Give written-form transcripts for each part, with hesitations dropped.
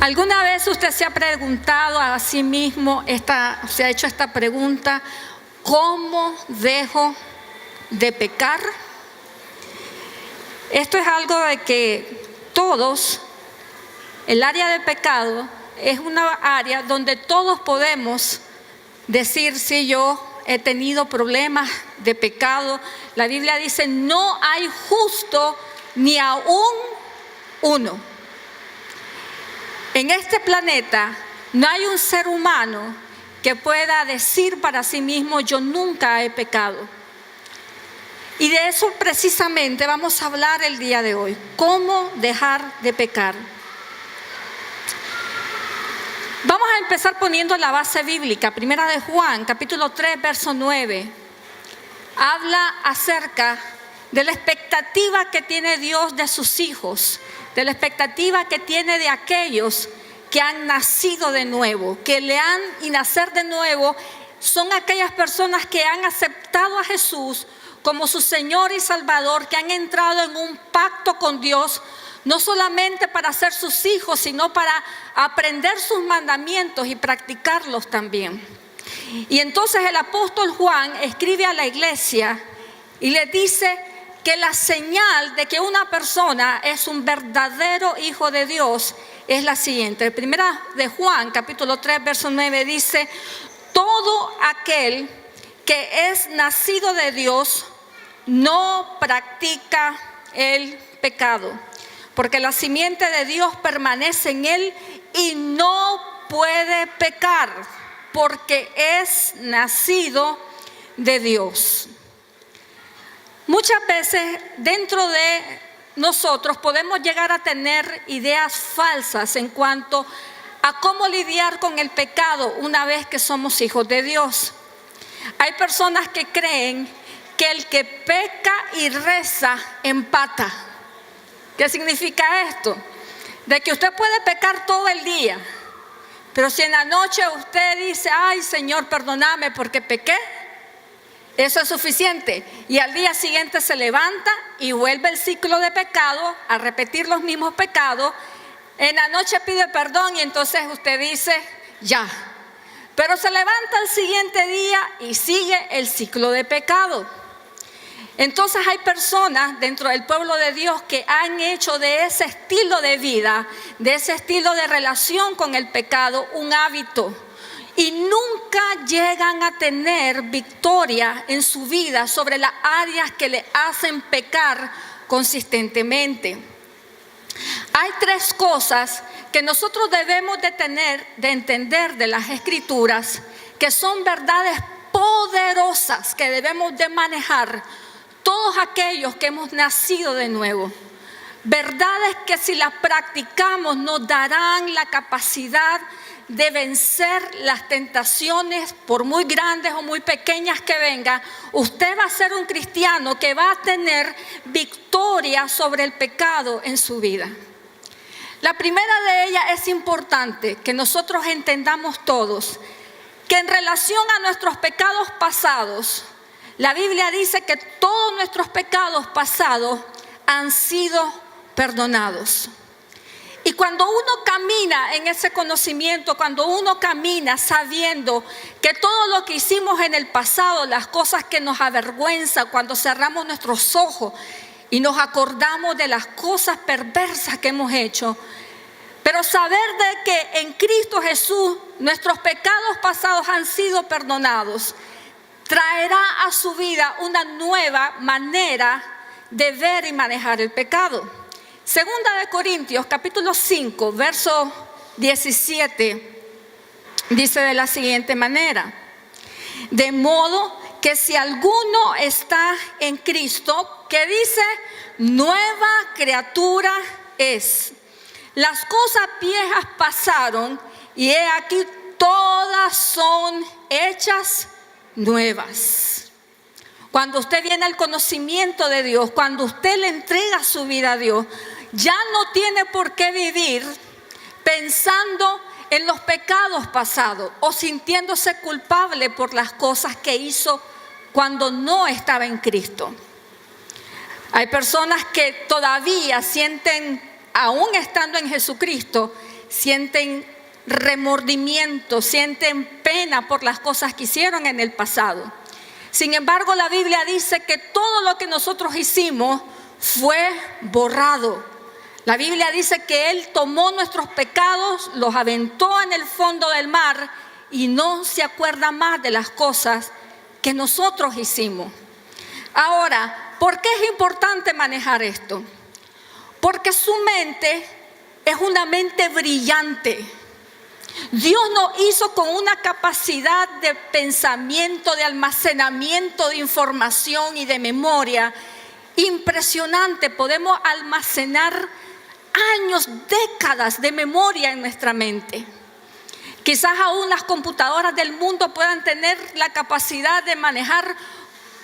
¿Alguna vez usted se ha preguntado a sí mismo, se ha hecho esta pregunta: ¿cómo dejo de pecar? Esto es algo de que todos, el área de pecado es una área donde todos podemos decir: sí, yo he tenido problemas de pecado. La Biblia dice: no hay justo ni aún uno. En este planeta no hay un ser humano que pueda decir para sí mismo: yo nunca he pecado. Y de eso precisamente vamos a hablar el día de hoy: cómo dejar de pecar. Vamos a empezar poniendo la base bíblica. Primera de Juan, capítulo 3, verso 9. Habla acerca de la expectativa que tiene Dios de sus hijos, de la expectativa que tiene de aquellos que han nacido de nuevo, y nacer de nuevo son aquellas personas que han aceptado a Jesús como su Señor y Salvador, que han entrado en un pacto con Dios, no solamente para ser sus hijos, sino para aprender sus mandamientos y practicarlos también. Y entonces el apóstol Juan escribe a la iglesia y le dice que la señal de que una persona es un verdadero hijo de Dios es la siguiente. Primera de Juan, capítulo 3, verso 9 dice: todo aquel que es nacido de Dios no practica el pecado, porque la simiente de Dios permanece en él y no puede pecar, porque es nacido de Dios. Muchas veces dentro de nosotros podemos llegar a tener ideas falsas en cuanto a cómo lidiar con el pecado una vez que somos hijos de Dios. Hay personas que creen que el que peca y reza empata. ¿Qué significa esto? De que usted puede pecar todo el día, pero si en la noche usted dice: ay, Señor, perdóname porque pequé, eso es suficiente. Y al día siguiente se levanta y vuelve el ciclo de pecado, a repetir los mismos pecados. En la noche pide perdón y entonces usted dice: ya. Pero se levanta el siguiente día y sigue el ciclo de pecado. Entonces hay personas dentro del pueblo de Dios que han hecho de ese estilo de vida, de ese estilo de relación con el pecado, un hábito. Y nunca llegan a tener victoria en su vida sobre las áreas que le hacen pecar consistentemente. Hay tres cosas que nosotros debemos de entender de las Escrituras, que son verdades poderosas que debemos de manejar todos aquellos que hemos nacido de nuevo. Verdades que si las practicamos nos darán la capacidad de vencer las tentaciones, por muy grandes o muy pequeñas que vengan. Usted va a ser un cristiano que va a tener victoria sobre el pecado en su vida. La primera de ellas es importante que nosotros entendamos todos, que en relación a nuestros pecados pasados, la Biblia dice que todos nuestros pecados pasados han sido perdonados. Y cuando uno camina en ese conocimiento, cuando uno camina sabiendo que todo lo que hicimos en el pasado, las cosas que nos avergüenzan, cuando cerramos nuestros ojos y nos acordamos de las cosas perversas que hemos hecho, pero saber de que en Cristo Jesús nuestros pecados pasados han sido perdonados, traerá a su vida una nueva manera de ver y manejar el pecado. Segunda de Corintios, capítulo 5, verso 17, dice de la siguiente manera: de modo que si alguno está en Cristo, que dice, nueva criatura es. Las cosas viejas pasaron y he aquí todas son hechas nuevas. Cuando usted viene al conocimiento de Dios, cuando usted le entrega su vida a Dios, ya no tiene por qué vivir pensando en los pecados pasados o sintiéndose culpable por las cosas que hizo cuando no estaba en Cristo. Hay personas que todavía sienten, aún estando en Jesucristo, sienten remordimiento, sienten pena por las cosas que hicieron en el pasado. Sin embargo, la Biblia dice que todo lo que nosotros hicimos fue borrado. La Biblia dice que Él tomó nuestros pecados, los aventó en el fondo del mar y no se acuerda más de las cosas que nosotros hicimos. Ahora, ¿por qué es importante manejar esto? Porque su mente es una mente brillante. Dios nos hizo con una capacidad de pensamiento, de almacenamiento de información y de memoria impresionante. Podemos almacenar años, décadas de memoria en nuestra mente. Quizás aún las computadoras del mundo puedan tener la capacidad de manejar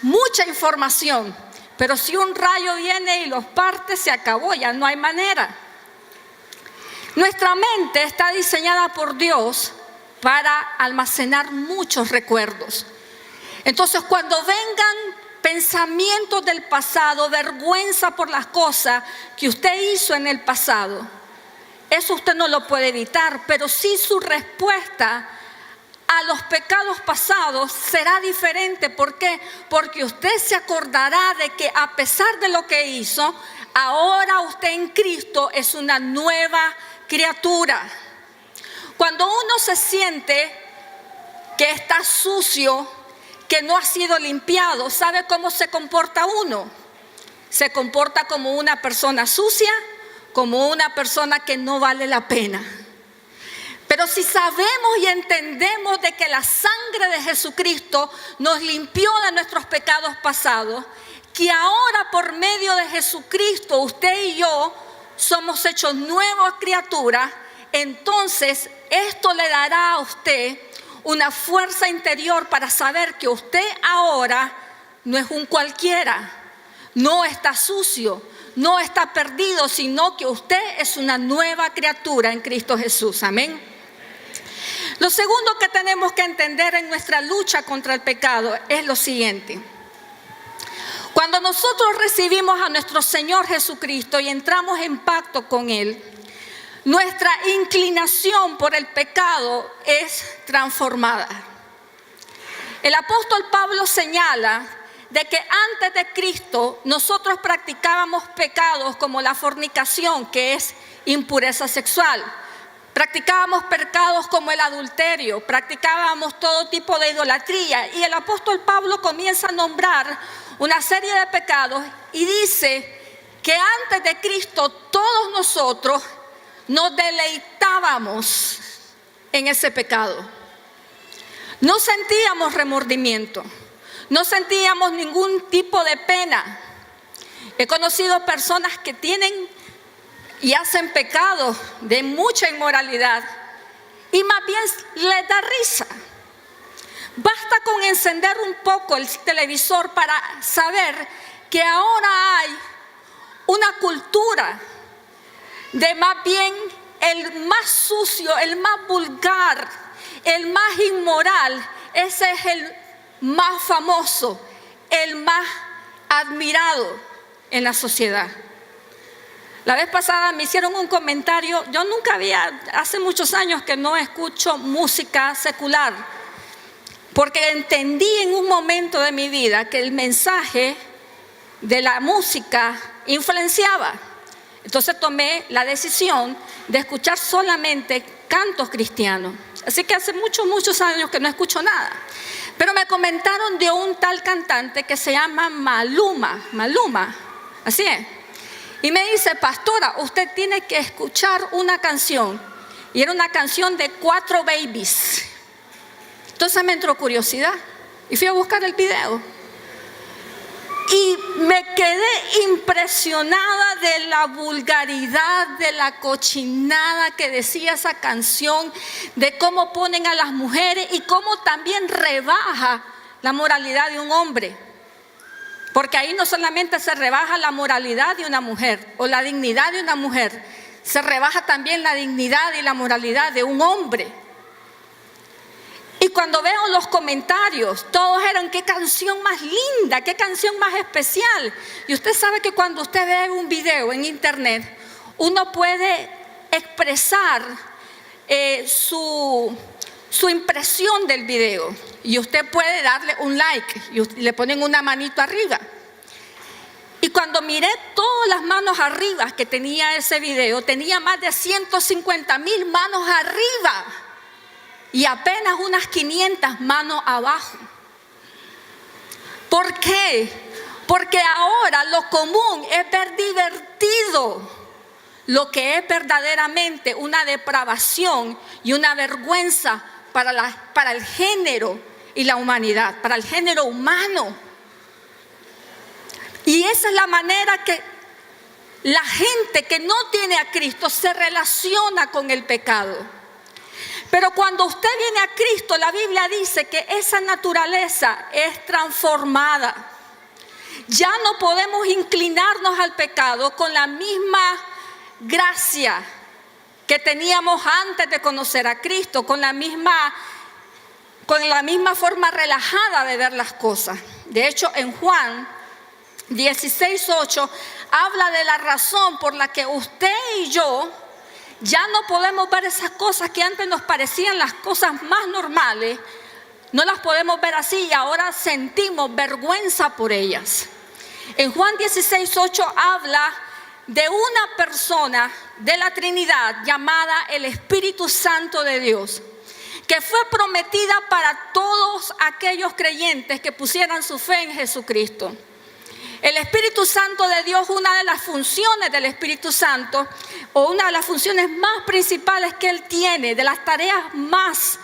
mucha información, pero si un rayo viene y los parte, se acabó, ya no hay manera. Nuestra mente está diseñada por Dios para almacenar muchos recuerdos. Entonces, cuando vengan pensamientos del pasado, vergüenza por las cosas que usted hizo en el pasado, eso usted no lo puede evitar, pero sí su respuesta a los pecados pasados será diferente. ¿Por qué? Porque usted se acordará de que a pesar de lo que hizo, ahora usted en Cristo es una nueva criatura. Cuando uno se siente que está sucio, que no ha sido limpiado, ¿sabe cómo se comporta uno? Se comporta como una persona sucia, como una persona que no vale la pena. Pero si sabemos y entendemos de que la sangre de Jesucristo nos limpió de nuestros pecados pasados, que ahora por medio de Jesucristo usted y yo somos hechos nuevas criaturas, entonces esto le dará a usted una fuerza interior para saber que usted ahora no es un cualquiera, no está sucio, no está perdido, sino que usted es una nueva criatura en Cristo Jesús. Amén. Lo segundo que tenemos que entender en nuestra lucha contra el pecado es lo siguiente. Cuando nosotros recibimos a nuestro Señor Jesucristo y entramos en pacto con Él, nuestra inclinación por el pecado es transformada. El apóstol Pablo señala de que antes de Cristo nosotros practicábamos pecados como la fornicación, que es impureza sexual. Practicábamos pecados como el adulterio, practicábamos todo tipo de idolatría. Y el apóstol Pablo comienza a nombrar una serie de pecados y dice que antes de Cristo todos nosotros nos deleitábamos en ese pecado. No sentíamos remordimiento, no sentíamos ningún tipo de pena. He conocido personas que tienen y hacen pecados de mucha inmoralidad y más bien les da risa. Basta con encender un poco el televisor para saber que ahora hay una cultura de más bien el más sucio, el más vulgar, el más inmoral. Ese es el más famoso, el más admirado en la sociedad. La vez pasada me hicieron un comentario. Yo nunca había, hace muchos años que no escucho música secular, porque entendí en un momento de mi vida que el mensaje de la música influenciaba. Entonces tomé la decisión de escuchar solamente cantos cristianos. Así que hace muchos años que no escucho nada. Pero me comentaron de un tal cantante que se llama Maluma, así es. Y me dice: pastora, usted tiene que escuchar una canción. Y era una canción de 4 babies. Entonces me entró curiosidad y fui a buscar el video. Y me quedé impresionada de la vulgaridad, de la cochinada que decía esa canción, de cómo ponen a las mujeres y cómo también rebaja la moralidad de un hombre. Porque ahí no solamente se rebaja la moralidad de una mujer o la dignidad de una mujer, se rebaja también la dignidad y la moralidad de un hombre. Y cuando veo los comentarios, todos eran: qué canción más linda, qué canción más especial. Y usted sabe que cuando usted ve un video en internet, uno puede expresar su impresión del video. Y usted puede darle un like y le ponen una manito arriba. Y cuando miré todas las manos arriba que tenía ese video, tenía más de 150,000 manos arriba y apenas unas 500 manos abajo. ¿Por qué? Porque ahora lo común es ver divertido lo que es verdaderamente una depravación y una vergüenza para el género y la humanidad, para el género humano. Y esa es la manera que la gente que no tiene a Cristo se relaciona con el pecado. Pero cuando usted viene a Cristo, la Biblia dice que esa naturaleza es transformada. Ya no podemos inclinarnos al pecado con la misma gracia que teníamos antes de conocer a Cristo, con la misma forma relajada de ver las cosas. De hecho, en Juan 16:8 habla de la razón por la que usted y yo ya no podemos ver esas cosas que antes nos parecían las cosas más normales. No las podemos ver así y ahora sentimos vergüenza por ellas. En Juan 16:8 habla de una persona de la Trinidad llamada el Espíritu Santo de Dios, que fue prometida para todos aquellos creyentes que pusieran su fe en Jesucristo. El Espíritu Santo de Dios, una de las funciones del Espíritu Santo, o una de las funciones más principales que Él tiene, de las tareas más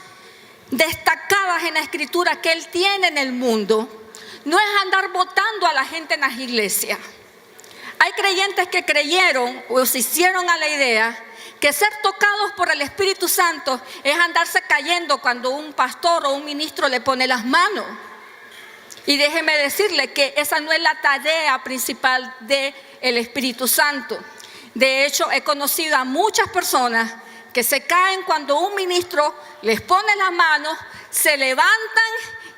destacadas en la Escritura que Él tiene en el mundo, no es andar votando a la gente en las iglesias. Hay creyentes que creyeron o se hicieron a la idea que ser tocados por el Espíritu Santo es andarse cayendo cuando un pastor o un ministro le pone las manos. Y déjeme decirle que esa no es la tarea principal del Espíritu Santo. De hecho, he conocido a muchas personas que se caen cuando un ministro les pone las manos, se levantan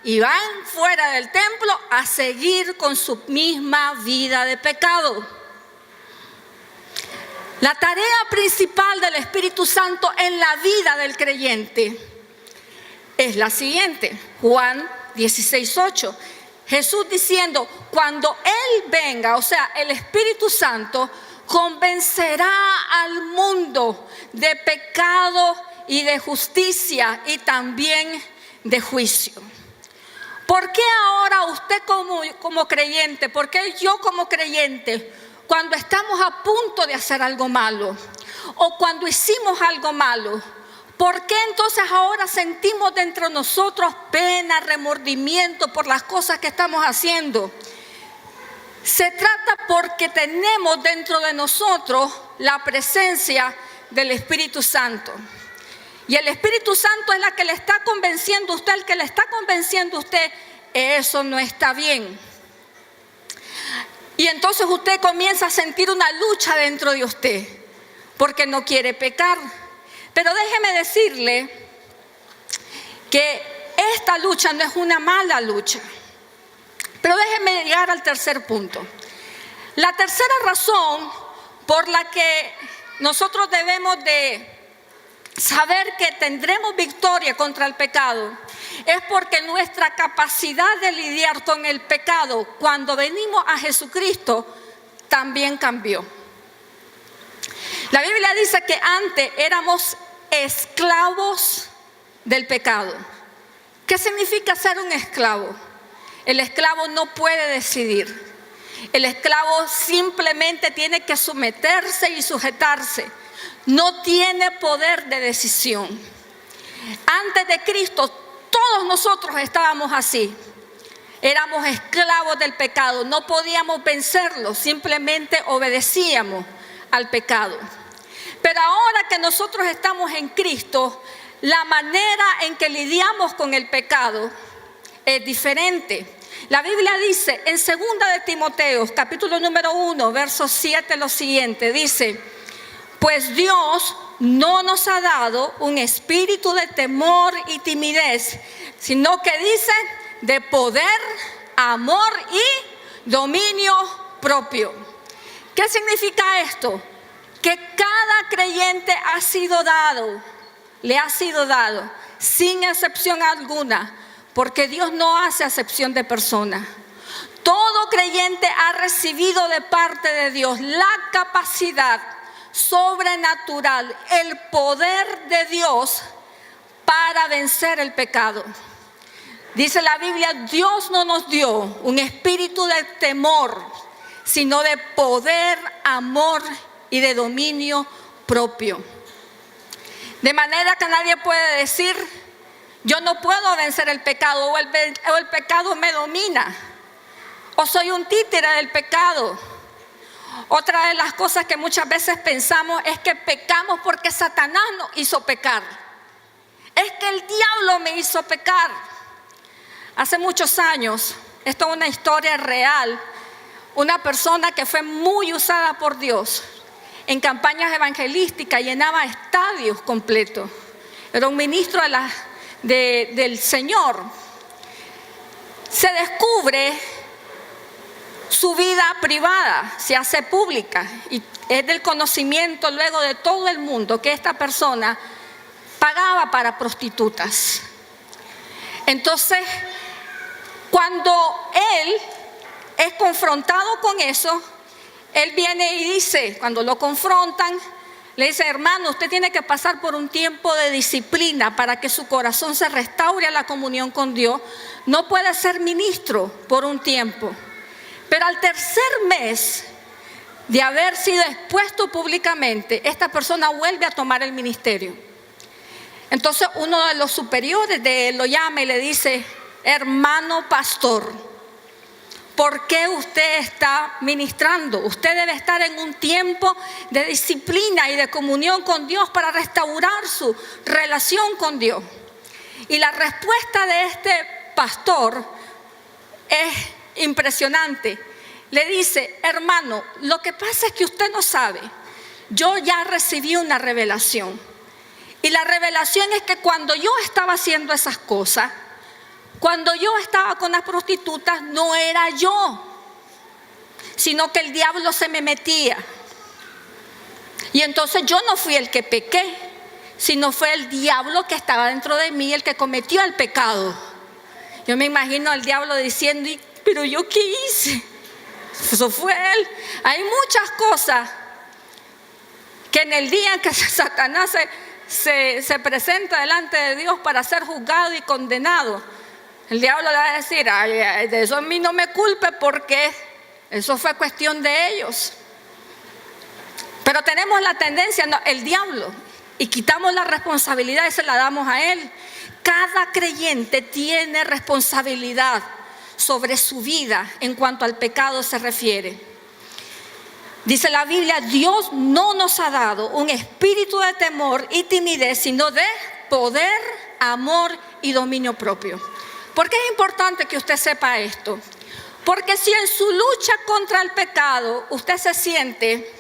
y van fuera del templo a seguir con su misma vida de pecado. La tarea principal del Espíritu Santo en la vida del creyente es la siguiente. Juan 16:8. Jesús diciendo, cuando Él venga, o sea, el Espíritu Santo, convencerá al mundo de pecado y de justicia y también de juicio. ¿Por qué ahora usted como creyente, por qué yo como creyente, cuando estamos a punto de hacer algo malo o cuando hicimos algo malo, por qué entonces ahora sentimos dentro de nosotros pena, remordimiento por las cosas que estamos haciendo? Se trata porque tenemos dentro de nosotros la presencia del Espíritu Santo. Y el Espíritu Santo es la que le está convenciendo a usted, el que le está convenciendo a usted, eso no está bien. Y entonces usted comienza a sentir una lucha dentro de usted, porque no quiere pecar. Pero déjeme decirle que esta lucha no es una mala lucha. Pero déjeme llegar al tercer punto. La tercera razón por la que nosotros debemos de saber que tendremos victoria contra el pecado es porque nuestra capacidad de lidiar con el pecado cuando venimos a Jesucristo también cambió. La Biblia dice que antes éramos esclavos del pecado. ¿Qué significa ser un esclavo? El esclavo no puede decidir. El esclavo simplemente tiene que someterse y sujetarse. No tiene poder de decisión. Antes de Cristo, todos nosotros estábamos así. Éramos esclavos del pecado. No podíamos vencerlo, simplemente obedecíamos al pecado. Pero ahora que nosotros estamos en Cristo, la manera en que lidiamos con el pecado es diferente. La Biblia dice en 2 de Timoteo, capítulo número 1, verso 7, lo siguiente, dice: pues Dios no nos ha dado un espíritu de temor y timidez, sino que dice de poder, amor y dominio propio. ¿Qué significa esto? Que cada creyente ha sido dado le ha sido dado sin excepción alguna, porque Dios no hace acepción de personas. Todo creyente ha recibido de parte de Dios la capacidad sobrenatural, el poder de Dios para vencer el pecado. Dice la Biblia, Dios no nos dio un espíritu de temor, sino de poder, amor y de dominio propio. De manera que nadie puede decir, yo no puedo vencer el pecado, o el pecado me domina, o soy un títere del pecado. Otra de las cosas que muchas veces pensamos es que pecamos porque Satanás nos hizo pecar. Es que el diablo me hizo pecar. Hace muchos años, esto es una historia real, una persona que fue muy usada por Dios en campañas evangelísticas, llenaba estadios completos. Era un ministro del Señor. Se descubre su vida privada, se hace pública y es del conocimiento luego de todo el mundo que esta persona pagaba para prostitutas. Entonces, cuando él es confrontado con eso, él viene y dice, cuando lo confrontan, le dice, hermano, usted tiene que pasar por un tiempo de disciplina para que su corazón se restaure a la comunión con Dios. No puede ser ministro por un tiempo. Pero al tercer mes de haber sido expuesto públicamente, esta persona vuelve a tomar el ministerio. Entonces uno de los superiores de él lo llama y le dice, hermano pastor, ¿por qué usted está ministrando? Usted debe estar en un tiempo de disciplina y de comunión con Dios para restaurar su relación con Dios. Y la respuesta de este pastor es impresionante. Le dice, hermano, lo que pasa es que usted no sabe. Yo ya recibí una revelación. Y la revelación es que cuando yo estaba haciendo esas cosas, cuando yo estaba con las prostitutas, no era yo, sino que el diablo se me metía. Y entonces yo no fui el que pequé, sino fue el diablo que estaba dentro de mí el que cometió el pecado. Yo me imagino al diablo diciendo, pero ¿yo qué hice? Eso fue él. Hay muchas cosas que en el día en que Satanás se presenta delante de Dios para ser juzgado y condenado, el diablo le va a decir, ay, de eso a mí no me culpe porque eso fue cuestión de ellos. Pero tenemos la tendencia, no, el diablo, y quitamos la responsabilidad y se la damos a él. Cada creyente tiene responsabilidad sobre su vida en cuanto al pecado se refiere. Dice la Biblia, Dios no nos ha dado un espíritu de temor y timidez, sino de poder, amor y dominio propio. ¿Por qué es importante que usted sepa esto? Porque si en su lucha contra el pecado usted se siente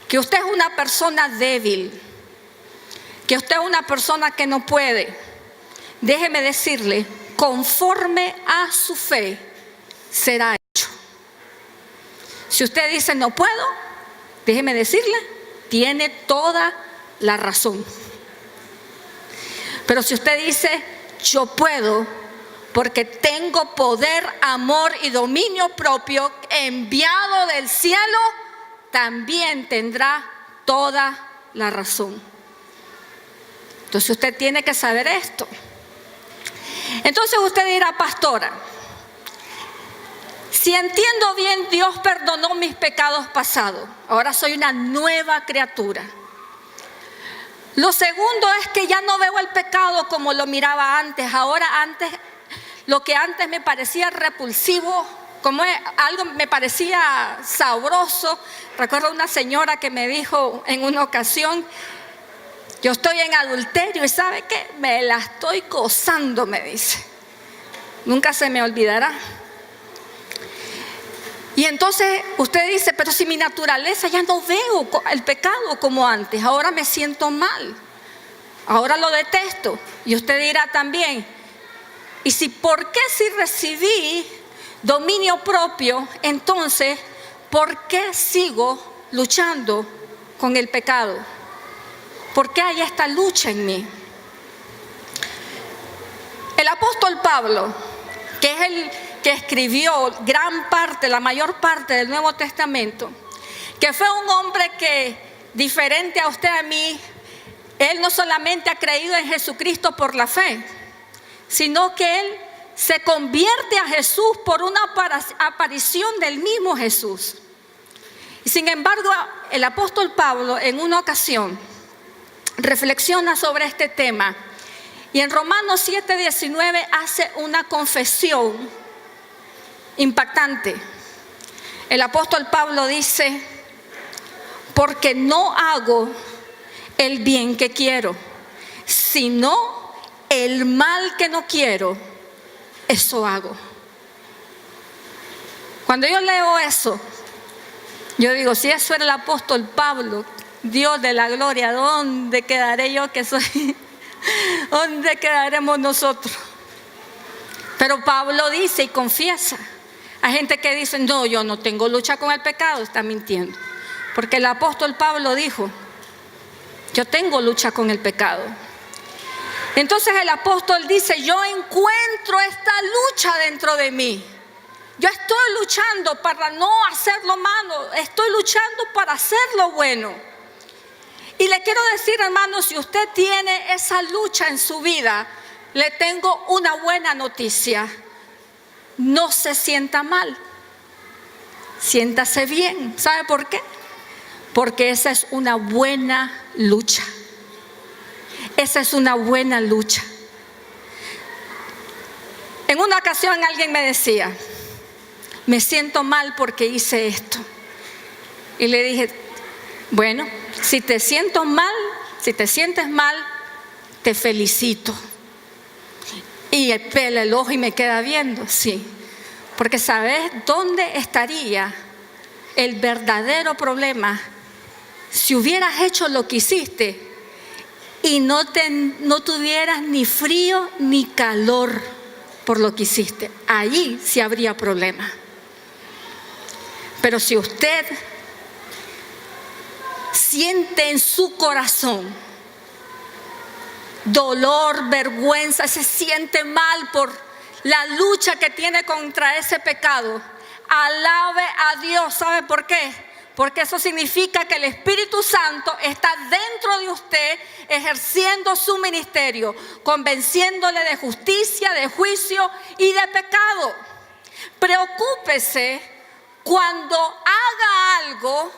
que usted es una persona débil, que usted es una persona que no puede, déjeme decirle, conforme a su fe será hecho. Si usted dice no puedo, déjeme decirle, tiene toda la razón. Pero si usted dice yo puedo, porque tengo poder, amor y dominio propio enviado del cielo, también tendrá toda la razón. Entonces usted tiene que saber esto. Entonces usted dirá, pastora, si entiendo bien, Dios perdonó mis pecados pasados. Ahora soy una nueva criatura. Lo segundo es que ya no veo el pecado como lo miraba antes. Ahora lo que antes me parecía repulsivo, como algo me parecía sabroso. Recuerdo una señora que me dijo en una ocasión, yo estoy en adulterio y ¿sabe qué? Me la estoy gozando, me dice. Nunca se me olvidará. Y entonces usted dice, pero si mi naturaleza ya no veo el pecado como antes, ahora me siento mal, ahora lo detesto. Y usted dirá también, y si ¿por qué si recibí dominio propio, entonces ¿por qué sigo luchando con el pecado? ¿Por qué hay esta lucha en mí? El apóstol Pablo, que es el que escribió la mayor parte del Nuevo Testamento, que fue un hombre que, diferente a usted, a mí, él no solamente ha creído en Jesucristo por la fe, sino que él se convierte a Jesús por una aparición del mismo Jesús. Y sin embargo, el apóstol Pablo en una ocasión reflexiona sobre este tema y en Romanos 7:19 hace una confesión impactante. El apóstol Pablo dice: porque no hago el bien que quiero, sino el mal que no quiero, eso hago. Cuando yo leo eso, yo digo, si eso era el apóstol Pablo, Dios de la gloria, ¿dónde quedaré yo que soy? ¿Dónde quedaremos nosotros? Pero Pablo dice y confiesa. Hay gente que dice, no, yo no tengo lucha con el pecado, está mintiendo. Porque el apóstol Pablo dijo, yo tengo lucha con el pecado. Entonces el apóstol dice, yo encuentro esta lucha dentro de mí. Yo estoy luchando para no hacer lo malo, estoy luchando para hacer lo bueno. Y le quiero decir, hermano, si usted tiene esa lucha en su vida, le tengo una buena noticia. No se sienta mal, siéntase bien. ¿Sabe por qué? Porque esa es una buena lucha. Esa es una buena lucha. En una ocasión alguien me decía, me siento mal porque hice esto. Y le dije, bueno, si te sientes mal, te felicito. Y él pela el ojo y me queda viendo, sí. Porque ¿sabes dónde estaría el verdadero problema? Si hubieras hecho lo que hiciste y no tuvieras ni frío ni calor por lo que hiciste, allí sí habría problema. Pero si usted siente en su corazón dolor, vergüenza, se siente mal por la lucha que tiene contra ese pecado, alabe a Dios. ¿Sabe por qué? Porque eso significa que el Espíritu Santo está dentro de usted ejerciendo su ministerio, convenciéndole de justicia, de juicio y de pecado. Preocúpese cuando haga algo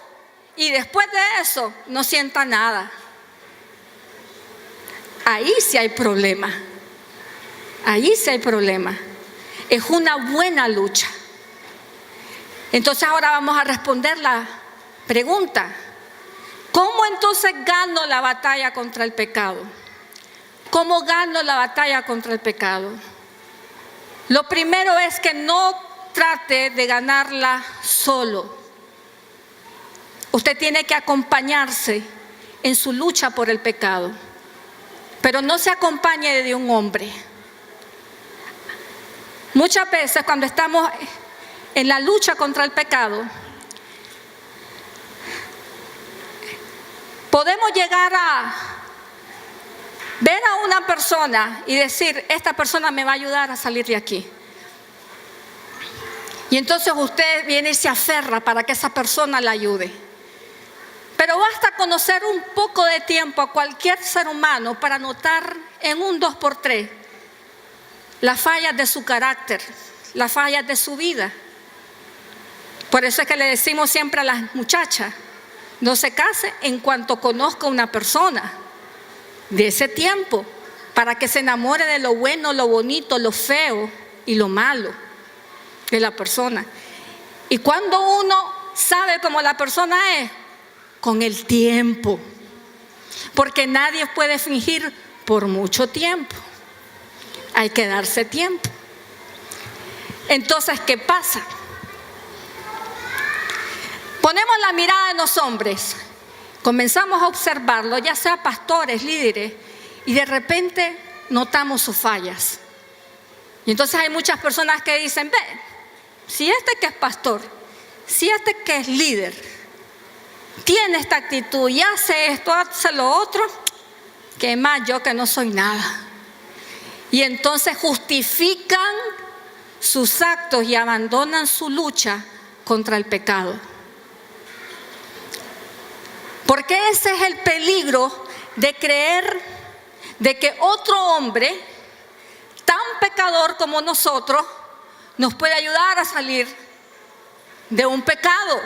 y después de eso no sienta nada. Ahí sí hay problema. Allí sí hay problema. Es una buena lucha. Entonces ahora vamos a responder la pregunta: ¿cómo entonces gano la batalla contra el pecado? ¿Cómo gano la batalla contra el pecado? Lo primero es que no trate de ganarla solo. Usted tiene que acompañarse en su lucha por el pecado, pero no se acompañe de un hombre. Muchas veces cuando estamos en la lucha contra el pecado, podemos llegar a ver a una persona y decir, esta persona me va a ayudar a salir de aquí. Y entonces usted viene y se aferra para que esa persona la ayude. Pero basta conocer un poco de tiempo a cualquier ser humano para notar en un 2x3 las fallas de su carácter, las fallas de su vida. Por eso es que le decimos siempre a las muchachas, no se case en cuanto conozca una persona de ese tiempo, para que se enamore de lo bueno, lo bonito, lo feo y lo malo de la persona. Y cuando uno sabe cómo la persona es, con el tiempo, porque nadie puede fingir por mucho tiempo. Hay que darse tiempo. Entonces, ¿qué pasa? Ponemos la mirada en los hombres, comenzamos a observarlo, ya sea pastores, líderes, y de repente notamos sus fallas. Y entonces hay muchas personas que dicen, ve, si este que es pastor, si este que es líder, tiene esta actitud y hace esto, hace lo otro, que más yo que no soy nada. Y entonces justifican sus actos y abandonan su lucha contra el pecado. Porque ese es el peligro de creer de que otro hombre tan pecador como nosotros nos puede ayudar a salir de un pecado.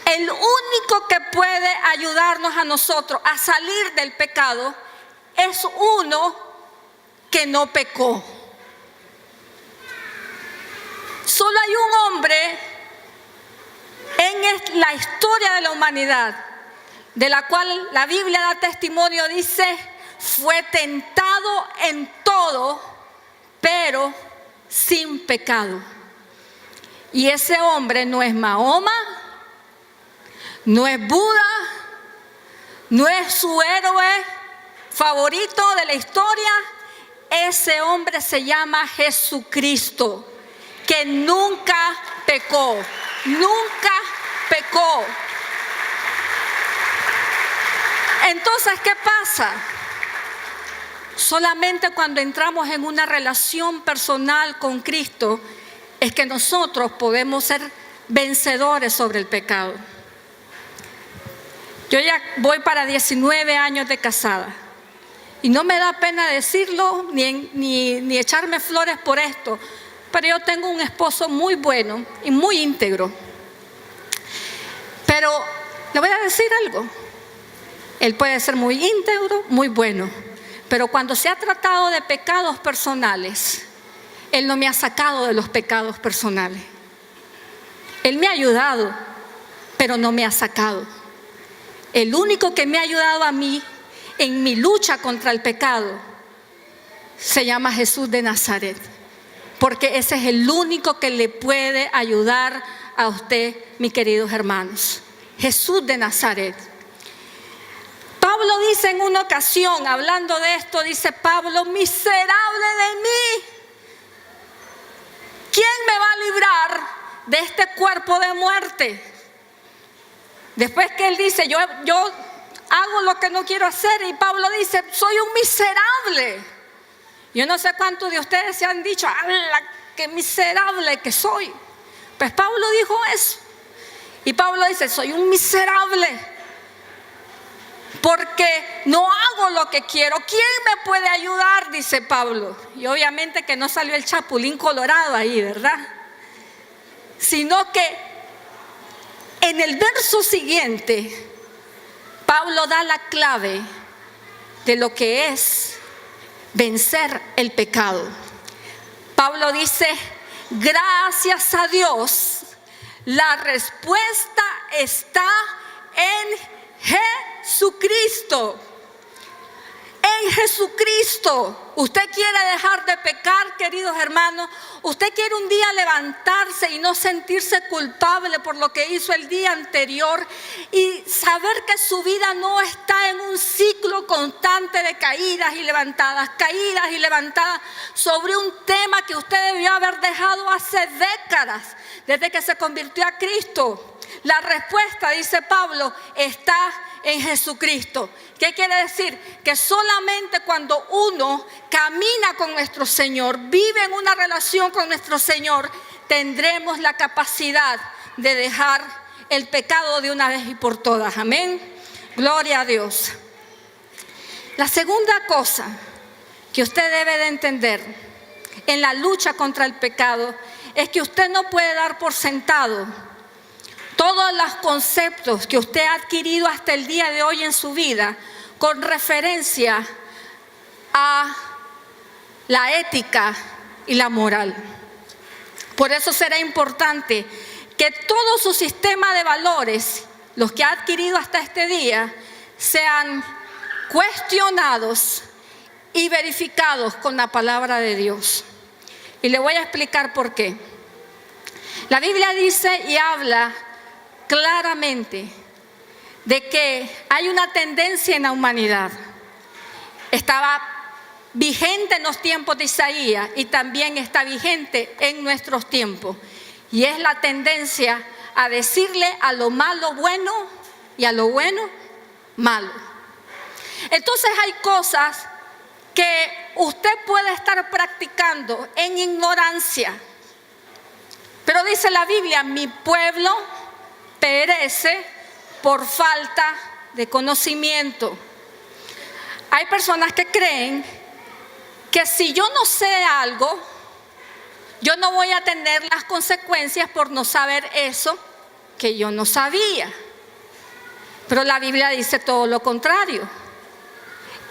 El único que puede ayudarnos a nosotros a salir del pecado es uno que no pecó. Solo hay un hombre en la historia de la humanidad de la cual la Biblia da testimonio, dice, fue tentado en todo, pero sin pecado. Y ese hombre no es Mahoma, no es Buda, no es su héroe favorito de la historia. Ese hombre se llama Jesucristo, que nunca pecó, nunca pecó. Entonces, ¿qué pasa? Solamente cuando entramos en una relación personal con Cristo es que nosotros podemos ser vencedores sobre el pecado. Yo ya voy para 19 años de casada y no me da pena decirlo ni echarme flores por esto, pero yo tengo un esposo muy bueno y muy íntegro. Pero le voy a decir algo. Él puede ser muy íntegro, muy bueno, pero cuando se ha tratado de pecados personales, Él no me ha sacado de los pecados personales. Él me ha ayudado, pero no me ha sacado. El único que me ha ayudado a mí en mi lucha contra el pecado se llama Jesús de Nazaret, porque ese es el único que le puede ayudar a usted, mis queridos hermanos. Jesús de Nazaret. Pablo dice en una ocasión, hablando de esto, dice Pablo, miserable de mí, ¿quién me va a librar de este cuerpo de muerte? Después que él dice, yo hago lo que no quiero hacer, y Pablo dice, soy un miserable. Yo no sé cuántos de ustedes se han dicho, ¡ala, qué miserable que soy! Pues Pablo dijo eso. Y Pablo dice, soy un miserable, porque no hago lo que quiero. ¿Quién me puede ayudar?, dice Pablo. Y obviamente que no salió el chapulín colorado ahí, ¿verdad? Sino que en el verso siguiente, Pablo da la clave de lo que es vencer el pecado. Pablo dice, gracias a Dios, la respuesta está en Jesucristo. En Jesucristo. Usted quiere dejar de pecar, queridos hermanos. Usted quiere un día levantarse y no sentirse culpable por lo que hizo el día anterior y saber que su vida no está en un ciclo constante de caídas y levantadas sobre un tema que usted debió haber dejado hace décadas, desde que se convirtió a Cristo. La respuesta, dice Pablo, está en Jesucristo. ¿Qué quiere decir? Que solamente cuando uno camina con nuestro Señor, vive en una relación con nuestro Señor, tendremos la capacidad de dejar el pecado de una vez y por todas. Amén. Gloria a Dios. La segunda cosa que usted debe de entender en la lucha contra el pecado es que usted no puede dar por sentado todos los conceptos que usted ha adquirido hasta el día de hoy en su vida con referencia a la ética y la moral. Por eso será importante que todo su sistema de valores, los que ha adquirido hasta este día, sean cuestionados y verificados con la palabra de Dios. Y le voy a explicar por qué. La Biblia dice y habla claramente de que hay una tendencia en la humanidad. Estaba vigente en los tiempos de Isaías y también está vigente en nuestros tiempos. Y es la tendencia a decirle a lo malo bueno y a lo bueno malo. Entonces hay cosas que usted puede estar practicando en ignorancia. Pero dice la Biblia, mi pueblo perece por falta de conocimiento. Hay personas que creen que si yo no sé algo, yo no voy a tener las consecuencias por no saber eso que yo no sabía. Pero la Biblia dice todo lo contrario.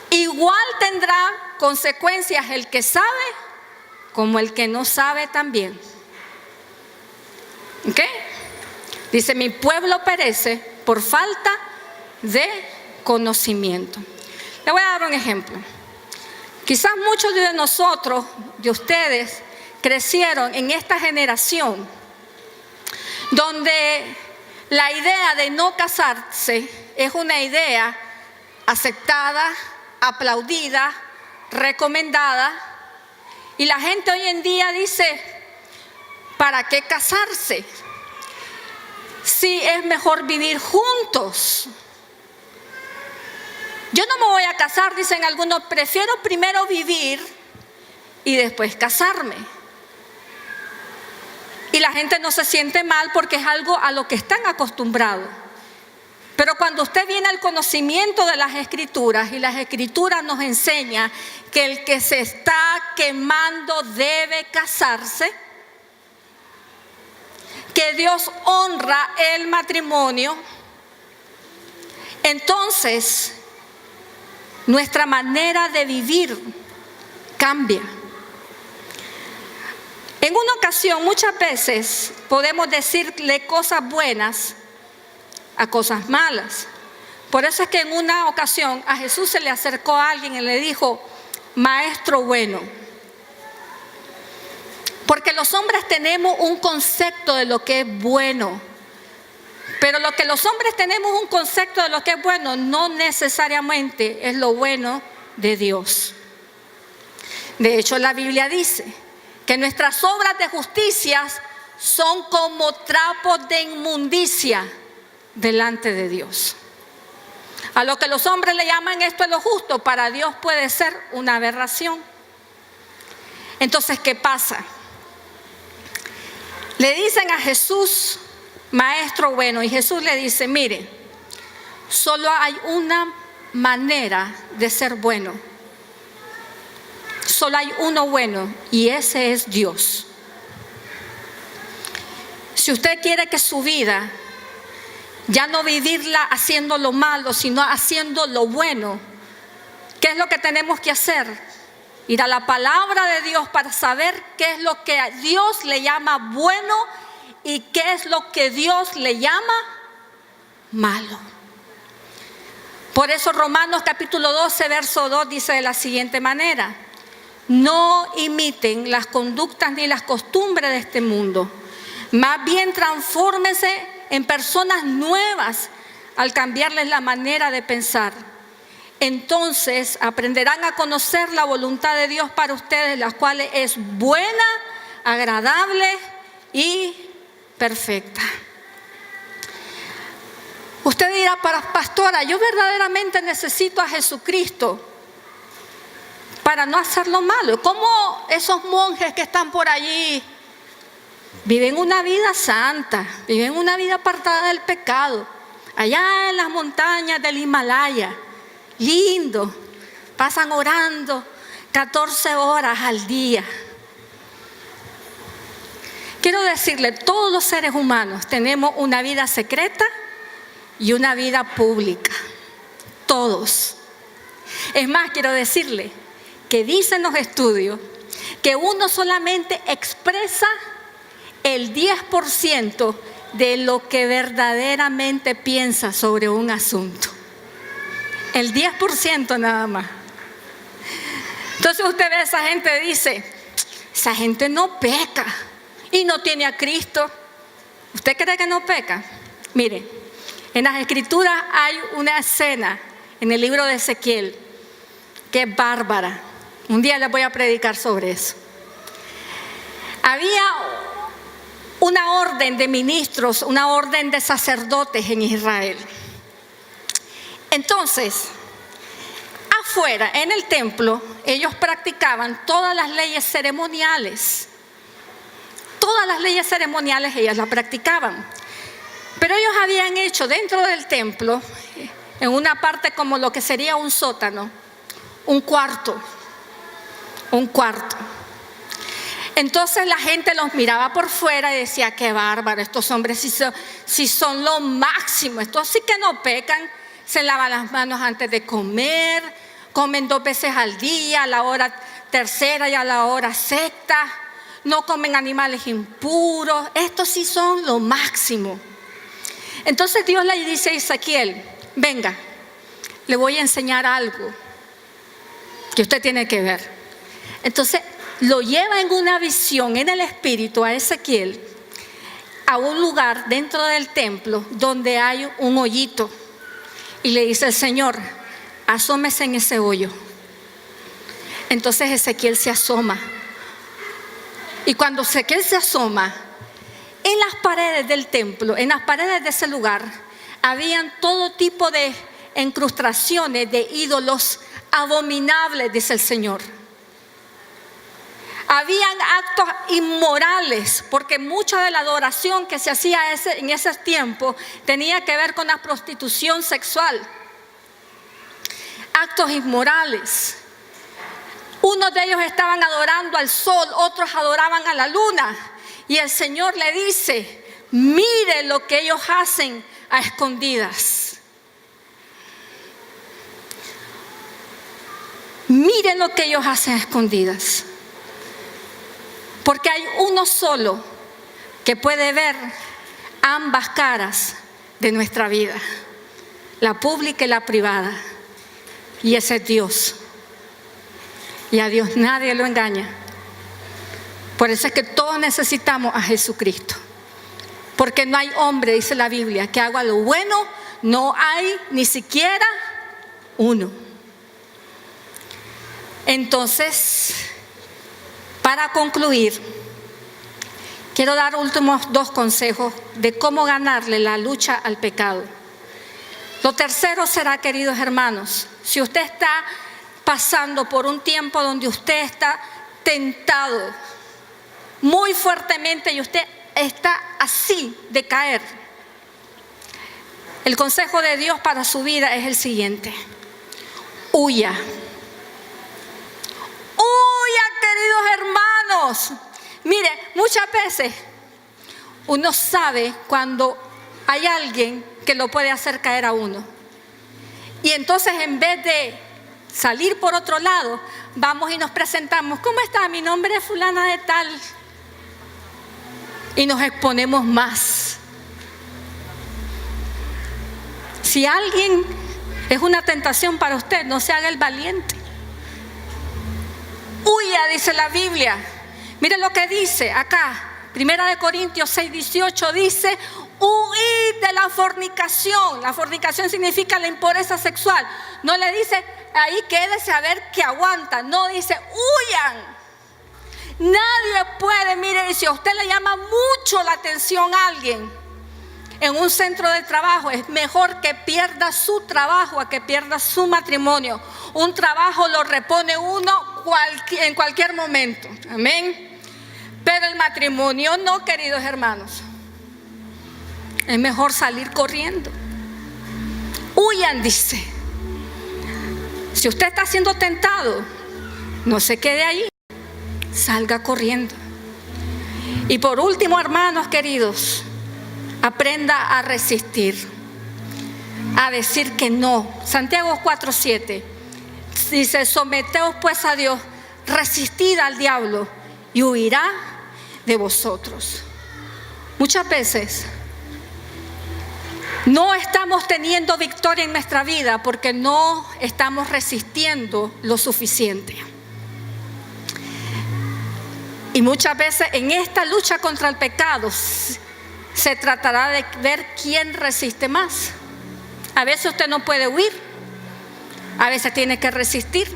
Igual tendrá consecuencias el que sabe como el que no sabe también. ¿Ok? Dice, mi pueblo perece por falta de conocimiento. Le voy a dar un ejemplo. Quizás muchos de nosotros, de ustedes, crecieron en esta generación donde la idea de no casarse es una idea aceptada, aplaudida, recomendada, y la gente hoy en día dice, ¿para qué casarse? Si es mejor vivir juntos. Yo no me voy a casar, dicen algunos, prefiero primero vivir y después casarme. Y la gente no se siente mal porque es algo a lo que están acostumbrados. Pero cuando usted viene al conocimiento de las Escrituras, y las Escrituras nos enseña que el que se está quemando debe casarse, que Dios honra el matrimonio, entonces nuestra manera de vivir cambia. En una ocasión, muchas veces podemos decirle cosas buenas a cosas malas. Por eso es que en una ocasión a Jesús se le acercó a alguien y le dijo, maestro bueno. Porque los hombres tenemos un concepto de lo que es bueno. Pero lo que los hombres tenemos un concepto de lo que es bueno no necesariamente es lo bueno de Dios. De hecho, la Biblia dice que nuestras obras de justicia son como trapos de inmundicia delante de Dios. A lo que los hombres le llaman esto es lo justo, para Dios puede ser una aberración. Entonces, ¿qué pasa? Le dicen a Jesús, maestro bueno, y Jesús le dice, mire, solo hay una manera de ser bueno. Solo hay uno bueno, y ese es Dios. Si usted quiere que su vida ya no vivirla haciendo lo malo, sino haciendo lo bueno, ¿qué es lo que tenemos que hacer? Ir a la palabra de Dios para saber qué es lo que a Dios le llama bueno y qué es lo que Dios le llama malo. Por eso Romanos capítulo 12, verso 2 dice de la siguiente manera: no imiten las conductas ni las costumbres de este mundo, más bien transfórmense en personas nuevas al cambiarles la manera de pensar. Entonces aprenderán a conocer la voluntad de Dios para ustedes, la cual es buena, agradable y perfecta. Usted dirá, pastora, yo verdaderamente necesito a Jesucristo para no hacer lo malo. ¿Cómo esos monjes que están por allí viven una vida santa, viven una vida apartada del pecado, allá en las montañas del Himalaya? Lindo, pasan orando 14 horas al día. Quiero decirle, todos los seres humanos tenemos una vida secreta y una vida pública. Todos. Es más, quiero decirle que dicen los estudios que uno solamente expresa el 10% de lo que verdaderamente piensa sobre un asunto. El 10% nada más. Entonces usted ve a esa gente y dice, esa gente no peca y no tiene a Cristo. ¿Usted cree que no peca? Mire, en las Escrituras hay una escena en el libro de Ezequiel que es bárbara. Un día les voy a predicar sobre eso. Había una orden de ministros, una orden de sacerdotes en Israel. Entonces, afuera, en el templo, ellos practicaban todas las leyes ceremoniales. Todas las leyes ceremoniales ellas las practicaban. Pero ellos habían hecho dentro del templo, en una parte como lo que sería un sótano, un cuarto. Entonces la gente los miraba por fuera y decía, qué bárbaro, estos hombres si son lo máximo, estos sí que no pecan, se lavan las manos antes de comer, comen 2 veces al día, a la hora tercera y a la hora sexta, no comen animales impuros, estos sí son lo máximo. Entonces Dios le dice a Ezequiel, venga, le voy a enseñar algo que usted tiene que ver. Entonces lo lleva en una visión en el espíritu a Ezequiel a un lugar dentro del templo donde hay un hoyito y le dice el Señor, asómese en ese hoyo. Entonces Ezequiel se asoma y cuando Ezequiel se asoma, en las paredes del templo, en las paredes de ese lugar, habían todo tipo de incrustaciones de ídolos abominables, dice el Señor. Habían actos inmorales, porque mucha de la adoración que se hacía en ese tiempo tenía que ver con la prostitución sexual. Actos inmorales. Unos de ellos estaban adorando al sol, otros adoraban a la luna. Y el Señor le dice, mire lo que ellos hacen a escondidas. Miren lo que ellos hacen a escondidas. Porque hay uno solo que puede ver ambas caras de nuestra vida, la pública y la privada. Y ese es Dios. Y a Dios nadie lo engaña. Por eso es que todos necesitamos a Jesucristo. Porque no hay hombre, dice la Biblia, que haga lo bueno, no hay ni siquiera uno. Entonces, para concluir, quiero dar últimos 2 consejos de cómo ganarle la lucha al pecado. Lo tercero será, queridos hermanos, si usted está pasando por un tiempo donde usted está tentado muy fuertemente y usted está así de caer, el consejo de Dios para su vida es el siguiente: huya. Queridos hermanos, mire, muchas veces uno sabe cuando hay alguien que lo puede hacer caer a uno. Y entonces en vez de salir por otro lado, vamos y nos presentamos. ¿Cómo está? Mi nombre es fulana de tal. Y nos exponemos más. Si alguien es una tentación para usted, no se haga el valiente. Huya, dice la Biblia. Mire lo que dice acá, 1 Corintios 6:18 dice, huid de la fornicación. La fornicación significa la impureza sexual. No le dice, ahí quédese a ver que aguanta. No, dice, huyan. Nadie puede, mire, si a usted le llama mucho la atención a alguien en un centro de trabajo, es mejor que pierda su trabajo a que pierda su matrimonio. Un trabajo lo repone uno en cualquier momento, amén. Pero el matrimonio no, queridos hermanos. Es mejor salir corriendo. Huyan, dice. Si usted está siendo tentado, no se quede ahí, salga corriendo. Y por último, hermanos queridos, aprenda a resistir, a decir que no. Santiago 4:7 dice, someteos pues a Dios, resistid al diablo y huirá de vosotros. Muchas veces no estamos teniendo victoria en nuestra vida porque no estamos resistiendo lo suficiente. Y muchas veces en esta lucha contra el pecado se tratará de ver quién resiste más. A veces usted no puede huir, a veces tiene que resistir,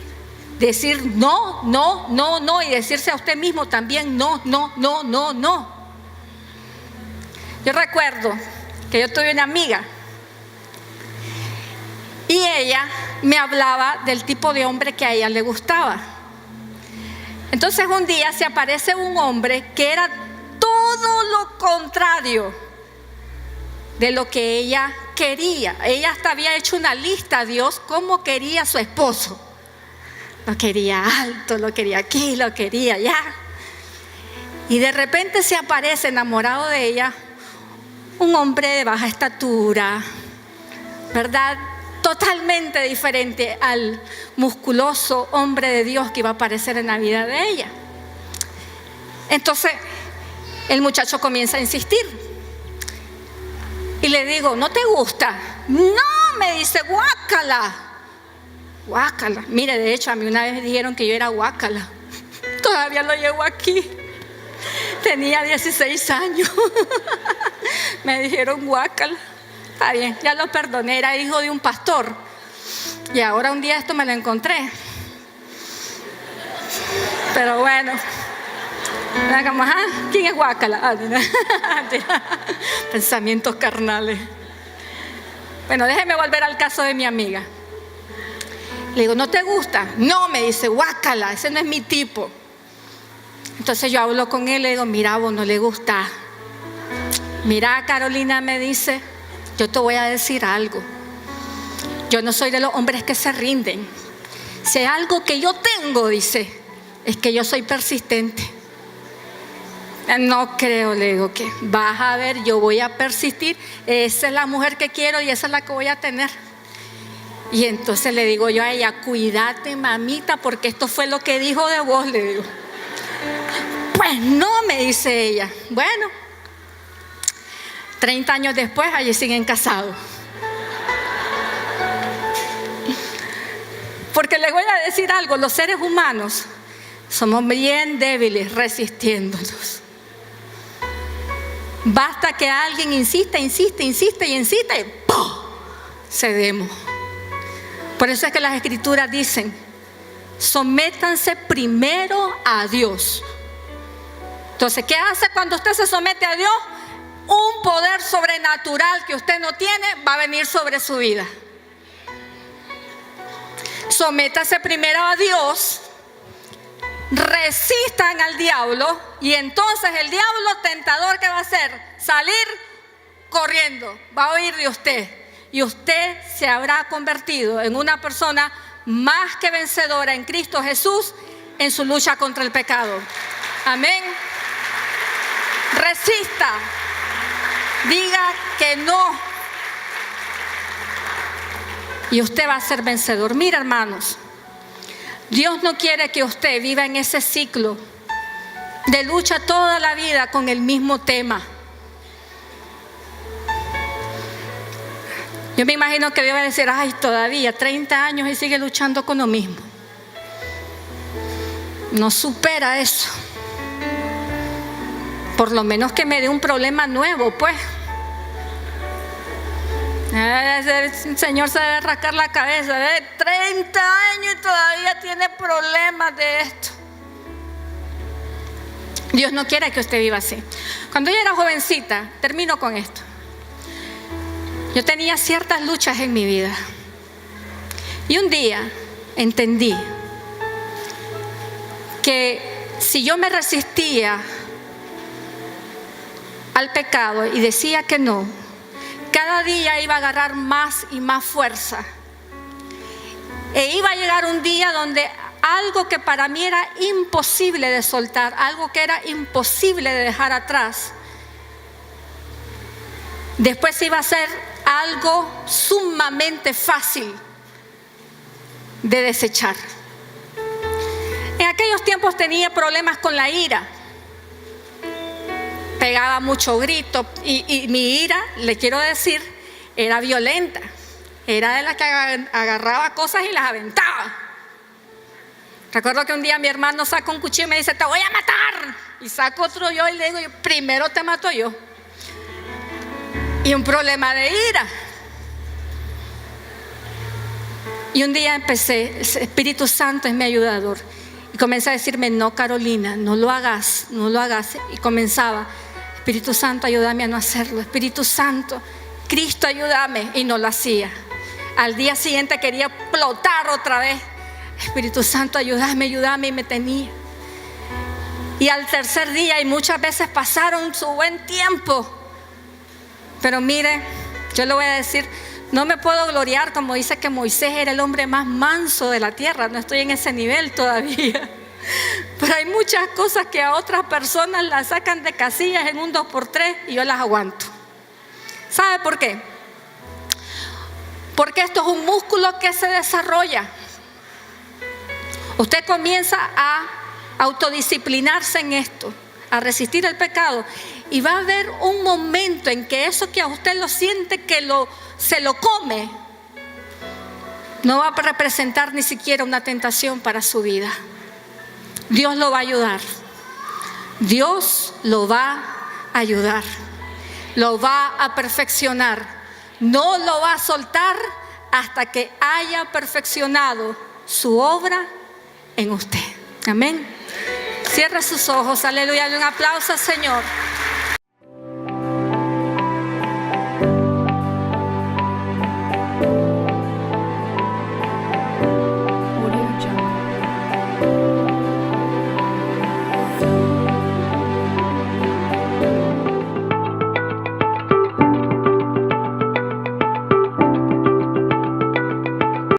decir no, no, no, no, y decirse a usted mismo también no, no, no, no, no. Yo recuerdo que yo tuve una amiga Y ella me hablaba del tipo de hombre que a ella le gustaba. Entonces un día se aparece un hombre que era todo lo contrario de lo que ella quería. Ella hasta había hecho una lista a Dios cómo quería a su esposo. Lo quería alto, lo quería aquí, lo quería allá. Y de repente se aparece enamorado de ella un hombre de baja estatura, ¿verdad? Totalmente diferente al musculoso hombre de Dios que iba a aparecer en la vida de ella. Entonces el muchacho comienza a insistir y le digo, ¿no te gusta? No, me dice, guácala. Guácala. Mire, de hecho a mí una vez me dijeron que yo era guácala. Todavía lo llevo aquí. Tenía 16 años. Me dijeron guácala. Está bien, ya lo perdoné, era hijo de un pastor. Y ahora un día esto me lo encontré. Pero bueno, como, ¿quién es guácala? Pensamientos carnales. Bueno, déjeme volver al caso de mi amiga. Le digo, ¿no te gusta? No, me dice, guácala, ese no es mi tipo. Entonces yo hablo con él, le digo, mira, vos no le gusta. Mira, Carolina, me dice, yo te voy a decir algo. Yo no soy de los hombres que se rinden. Si hay algo que yo tengo, dice, es que yo soy persistente. No creo, le digo, que vas a ver, yo voy a persistir. Esa es la mujer que quiero y esa es la que voy a tener. Y entonces le digo yo a ella, cuídate, mamita, porque esto fue lo que dijo de vos, le digo. Pues no, me dice ella. Bueno, 30 años después, allí siguen casados. Porque les voy a decir algo, los seres humanos somos bien débiles resistiéndonos. Basta que alguien insista y ¡pum!, cedemos. Por eso es que las escrituras dicen, sométanse primero a Dios. Entonces, ¿qué hace cuando usted se somete a Dios? Un poder sobrenatural que usted no tiene va a venir sobre su vida. Sométase primero a Dios, resistan al diablo y entonces el diablo tentador, ¿qué va a hacer? Salir corriendo, va a huir de usted. Y usted se habrá convertido en una persona más que vencedora en Cristo Jesús en su lucha contra el pecado. Amén. Resista. Diga que no. Y usted va a ser vencedor. Mira, hermanos, Dios no quiere que usted viva en ese ciclo de lucha toda la vida con el mismo tema. Yo me imagino que Dios va a decir, ay, todavía 30 años y sigue luchando con lo mismo. No supera eso. Por lo menos que me dé un problema nuevo, pues. El Señor se debe rascar la cabeza. 30 años y todavía tiene problemas de esto. Dios no quiere que usted viva así. Cuando yo era jovencita, termino con esto. Yo tenía ciertas luchas en mi vida. Y un día entendí que si yo me resistía al pecado y decía que no, cada día iba a agarrar más y más fuerza. E iba a llegar un día donde algo que para mí era imposible de soltar, algo que era imposible de dejar atrás, después iba a ser algo sumamente fácil de desechar. En aquellos tiempos tenía problemas con la ira. Pegaba mucho grito y mi ira, le quiero decir, era violenta. Era de la que agarraba cosas y las aventaba. Recuerdo que un día mi hermano saca un cuchillo y me dice, te voy a matar. Y saco otro yo y le digo, primero te mato yo. Y un problema de ira. Y un día empecé, el Espíritu Santo es mi ayudador. Y comencé a decirme, no, Carolina, no lo hagas, no lo hagas. Y comenzaba, Espíritu Santo, ayúdame a no hacerlo. Espíritu Santo, Cristo, ayúdame. Y no lo hacía. Al día siguiente quería explotar otra vez. Espíritu Santo, ayúdame, y me tenía. Y al tercer día, y muchas veces pasaron su buen tiempo. Pero mire, yo le voy a decir, no me puedo gloriar como dice que Moisés era el hombre más manso de la tierra. No estoy en ese nivel todavía. Pero hay muchas cosas que a otras personas las sacan de casillas en un 2x3 y yo las aguanto. ¿Sabe por qué? Porque esto es un músculo que se desarrolla. Usted comienza a autodisciplinarse en esto, a resistir el pecado, y va a haber un momento en que eso que a usted lo siente que se lo come, no va a representar ni siquiera una tentación para su vida. Dios lo va a ayudar. Dios lo va a ayudar. Lo va a perfeccionar. No lo va a soltar hasta que haya perfeccionado su obra en usted. Amén. Cierre sus ojos. Aleluya. Dale un aplauso al Señor.